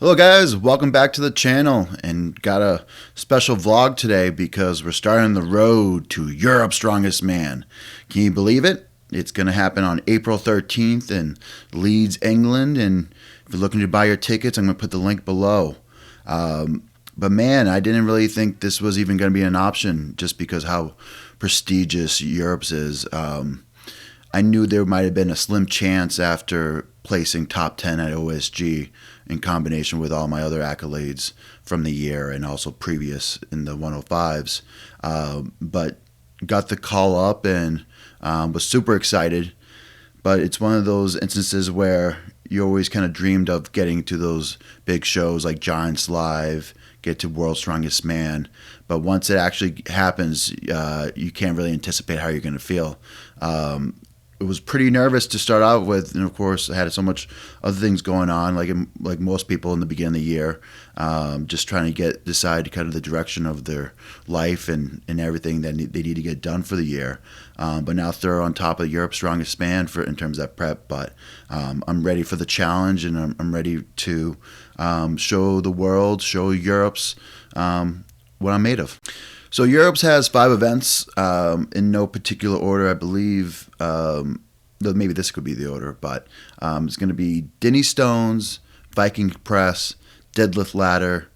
Hello guys, welcome back to the channel, and got a special vlog today because we're starting the road to Europe's Strongest Man. Can you believe it? It's going to happen on April 13th in Leeds, England, and if you're looking to buy your tickets, I'm going to put the link below. But man, I didn't really think this was even going to be an option just because how prestigious Europe's is. I knew there might have been a slim chance after placing top 10 at OSG in combination with all my other accolades from the year and also previous in the 105s. But got the call up and was super excited. But it's one of those instances where you always kind of dreamed of getting to those big shows like Giants Live, get to World's Strongest Man. But once it actually happens, you can't really anticipate how you're going to feel. It was pretty nervous to start out with, and of course I had so much other things going on, like most people in the beginning of the year, just trying to decide kind of the direction of their life and everything that they need to get done for the year. But now they're on top of Europe's Strongest Man in terms of that prep. But I'm ready for the challenge, and I'm ready to show the world, show Europe's what I'm made of. So Europe's has 5 events in no particular order, I believe. Maybe this could be the order, but it's going to be Dinny Stones, Viking Press, Deadlift Ladder,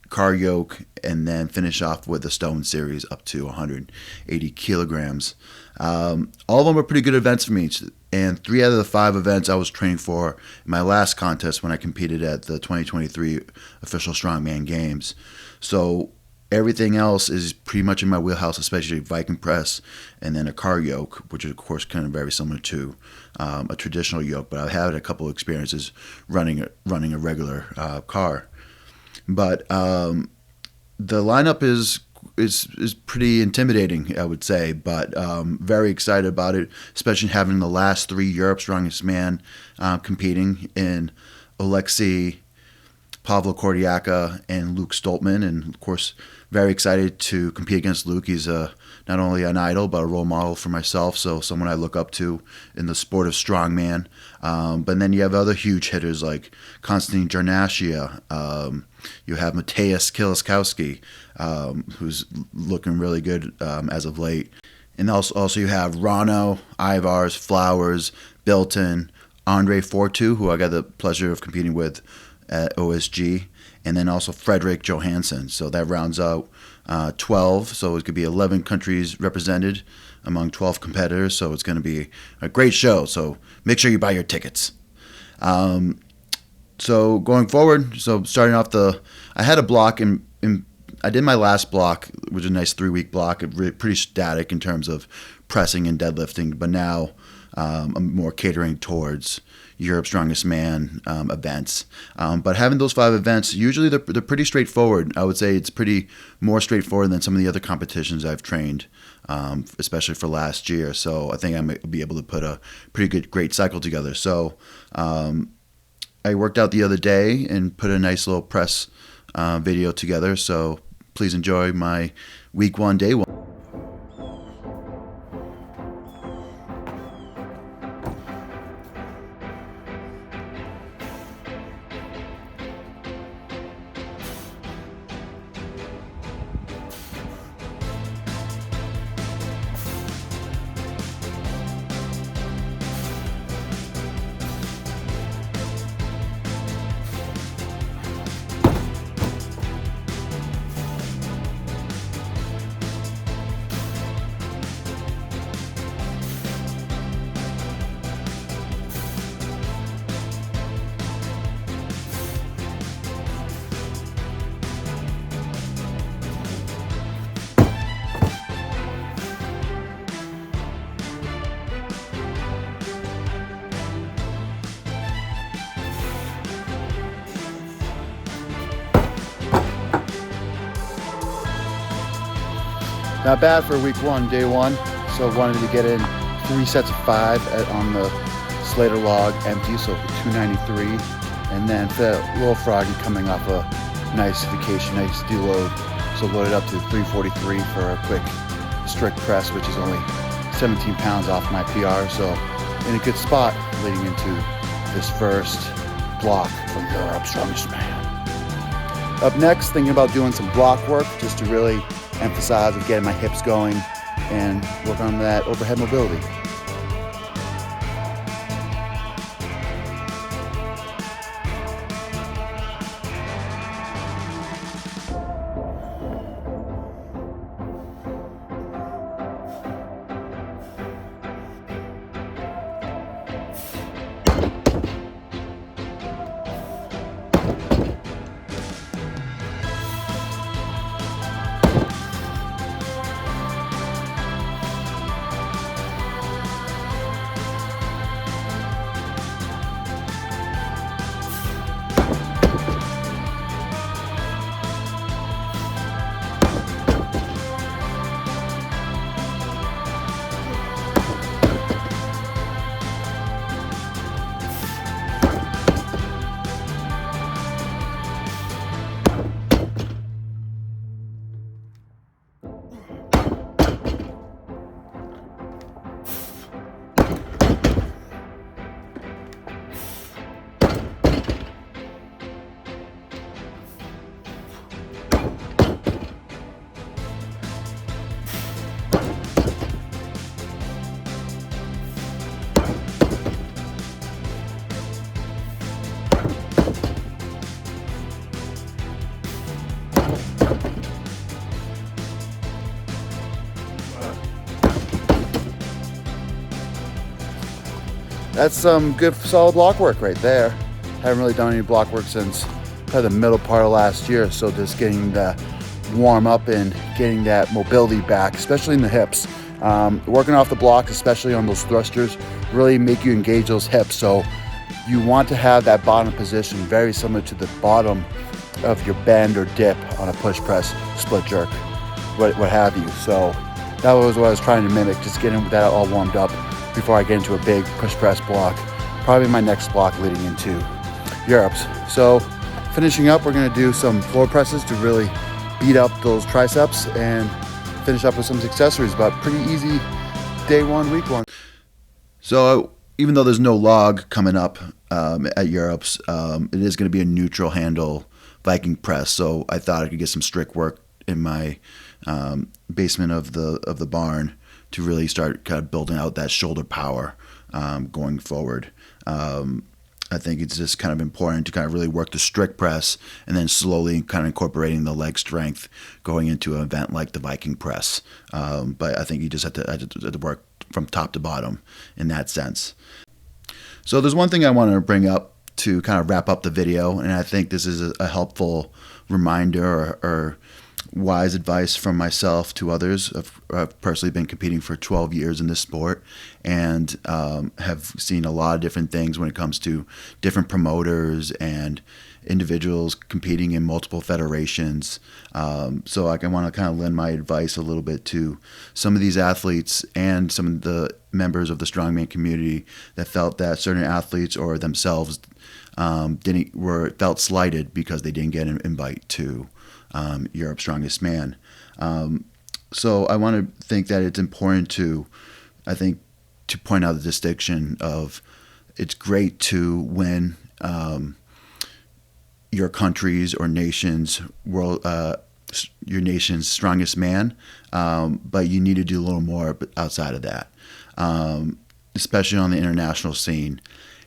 Car Yoke, and then finish off with the Stone Series up to 180 kilograms. All of them are pretty good events for me, and 3 out of the 5 events I was training for in my last contest when I competed at the 2023 official Strongman Games. So everything else is pretty much in my wheelhouse, especially Viking Press and then a car yoke, which is of course kind of very similar to a traditional yoke. But I've had a couple of experiences running a regular car. But the lineup is pretty intimidating, I would say. But very excited about it, especially having the last 3 Europe's Strongest Man competing in Alexei, Pavlo Kordiaka, and Luke Stoltman. And of course, very excited to compete against Luke. He's not only an idol, but a role model for myself, so someone I look up to in the sport of strongman. But then you have other huge hitters like Konstantin Jarnashia. You have Mateusz Kieliszkowski, who's looking really good as of late. And also you have Rano, Ivars, Flowers, Bilton, Andre Fortu, who I got the pleasure of competing with at OSG, and then also Frederick Johansson. So that rounds out 12. So it could be 11 countries represented among 12 competitors. So it's going to be a great show. So make sure you buy your tickets. So going forward, so starting off I had a block in I did my last block, which is a nice 3-week block, pretty static in terms of pressing and deadlifting. But now I'm more catering towards Europe's Strongest Man events. But having those 5 events, usually they're pretty straightforward. I would say it's pretty more straightforward than some of the other competitions I've trained, especially for last year. So I think I might be able to put a pretty great cycle together. So I worked out the other day and put a nice little press video together. So please enjoy my week 1, day 1. Not bad for week 1, day 1. So wanted to get in 3 sets of 5 on the Slater log empty, so 293. And then for that little froggy coming off a nice vacation, nice deload. So loaded up to 343 for a quick strict press, which is only 17 pounds off my PR. So in a good spot leading into this first block for Europe's strongest man. Up next, thinking about doing some block work just to really emphasize of getting my hips going and work on that overhead mobility. That's some good solid block work right there. Haven't really done any block work since probably the middle part of last year, so just getting the warm up and getting that mobility back, especially in the hips. Working off the blocks, especially on those thrusters, really make you engage those hips. So you want to have that bottom position very similar to the bottom of your bend or dip on a push press, split jerk, what have you. So that was what I was trying to mimic, just getting that all warmed up before I get into a big push press block. Probably my next block leading into Europe's. So finishing up, we're gonna do some floor presses to really beat up those triceps and finish up with some accessories, but pretty easy day one, week one. So even though there's no log coming up at Europe's, it is gonna be a neutral handle Viking press. So I thought I could get some strict work in my basement of the barn to really start kind of building out that shoulder power going forward. I think it's just kind of important to kind of really work the strict press and then slowly kind of incorporating the leg strength going into an event like the Viking press. But I think you just have to work from top to bottom in that sense. So there's one thing I want to bring up to kind of wrap up the video, and I think this is a helpful reminder or wise advice from myself to others. I've personally been competing for 12 years in this sport and have seen a lot of different things when it comes to different promoters and individuals competing in multiple federations. So I want to kind of lend my advice a little bit to some of these athletes and some of the members of the strongman community that felt that certain athletes or themselves felt slighted because they didn't get an invite to Europe's Strongest Man. So I want to think that it's important to point out the distinction of it's great to win your country's or nation's your nation's strongest man, but you need to do a little more outside of that, especially on the international scene.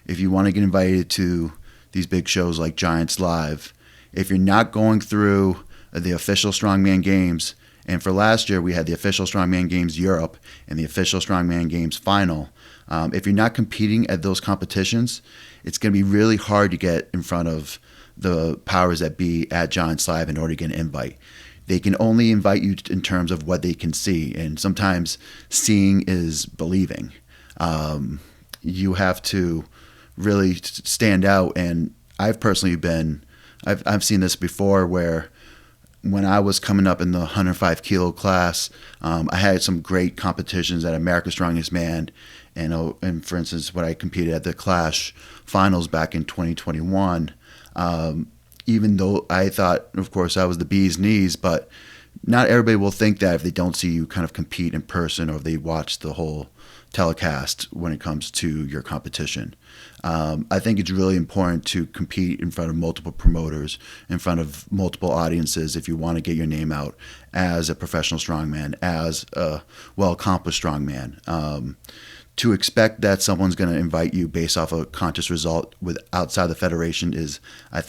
If you want to get invited to these big shows like Giants Live, if you're not going through the official Strongman Games, and for last year we had the official Strongman Games Europe and the official Strongman Games Final, if you're not competing at those competitions, it's going to be really hard to get in front of the powers that be at Giants Live in order to get an invite. They can only invite you in terms of what they can see, and sometimes seeing is believing. You have to really stand out, and I've personally I've seen this before where when I was coming up in the 105 kilo class, I had some great competitions at America's Strongest Man, and for instance, when I competed at the Clash finals back in 2021, even though I thought, of course, I was the bee's knees, but not everybody will think that if they don't see you kind of compete in person or if they watch the whole telecast when it comes to your competition. I think it's really important to compete in front of multiple promoters, in front of multiple audiences if you want to get your name out as a professional strongman, as a well-accomplished strongman. To expect that someone's going to invite you based off a contest result with outside the federation is a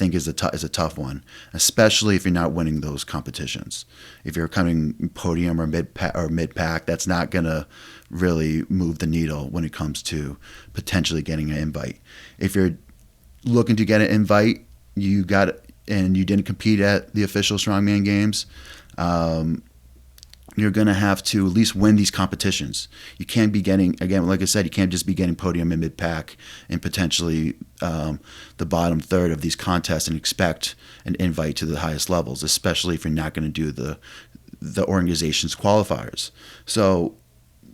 tough one, especially if you're not winning those competitions. If you're coming podium or mid pack, that's not going to really move the needle when it comes to potentially getting an invite. If you're looking to get an invite, and you didn't compete at the official Strongman Games, you're going to have to at least win these competitions. You can't be getting, again, like I said, you can't just be getting podium and mid-pack and potentially the bottom third of these contests and expect an invite to the highest levels, especially if you're not going to do the organization's qualifiers. So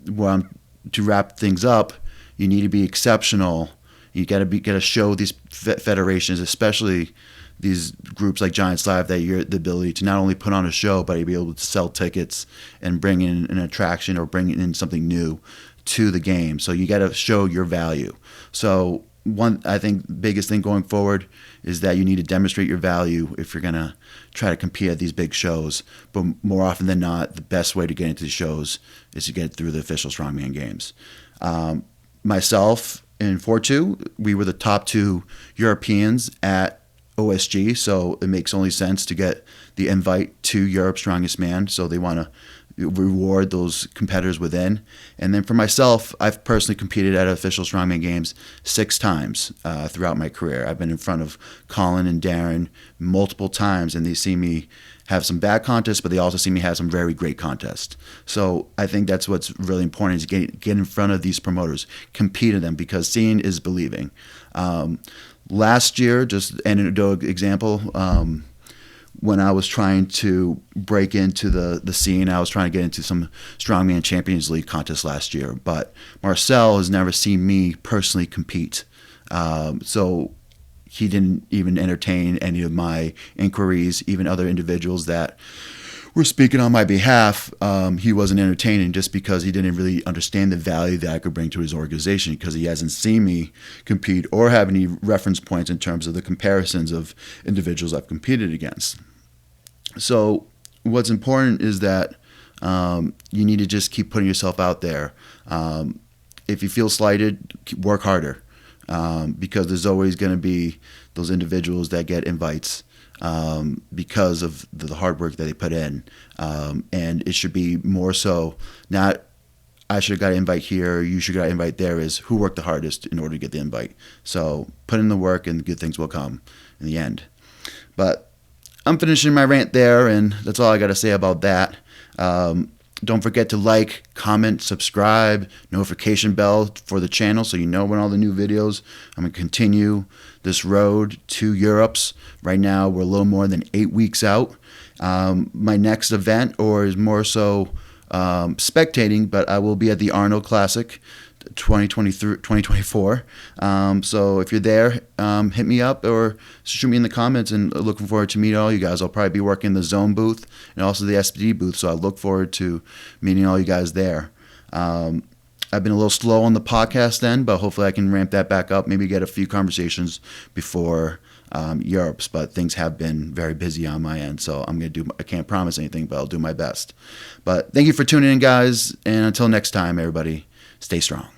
to wrap things up, you need to be exceptional. You got to show these federations, especially these groups like Giants Live, that you're the ability to not only put on a show, but be able to sell tickets and bring in an attraction or bring in something new to the game. So you got to show your value. So I think biggest thing going forward is that you need to demonstrate your value if you're going to try to compete at these big shows. But more often than not, the best way to get into the shows is to get through the official Strongman Games. Myself and Fortu, we were the top 2 Europeans at OSG, so it makes only sense to get the invite to Europe's Strongest Man. So they want to reward those competitors within. And then for myself, I've personally competed at official Strongman Games 6 times throughout my career. I've been in front of Colin and Darren multiple times, and they see me have some bad contests, but they also see me have some very great contests. So I think that's what's really important, is get in front of these promoters, compete in them, because seeing is believing. Last year, just an anecdotal example, when I was trying to break into the scene, I was trying to get into some Strongman Champions League contests last year, but Marcel has never seen me personally compete. So he didn't even entertain any of my inquiries, even other individuals that were speaking on my behalf. He wasn't entertaining, just because he didn't really understand the value that I could bring to his organization, because he hasn't seen me compete or have any reference points in terms of the comparisons of individuals I've competed against. So what's important is that you need to just keep putting yourself out there. If you feel slighted, work harder, because there's always going to be those individuals that get invites because of the hard work that they put in. And it should be more so not, I should have got an invite here, you should got an invite there, is who worked the hardest in order to get the invite. So put in the work and good things will come in the end. But I'm finishing my rant there, and that's all I got to say about that. Don't forget to like, comment, subscribe, notification bell for the channel so you know when all the new videos. I'm going to continue this road to Europe's. Right now, we're a little more than 8 weeks out. My next event, or is more so spectating, but I will be at the Arnold Classic 2024. So if you're there, hit me up or shoot me in the comments, and looking forward to meeting all you guys. I'll probably be working the Zone booth and also the SBD booth, so I look forward to meeting all you guys there. I've been a little slow on the podcast end, but hopefully I can ramp that back up, maybe get a few conversations before Europe's, but things have been very busy on my end, so I can't promise anything, but I'll do my best. But thank you for tuning in, guys, and until next time, everybody, stay strong.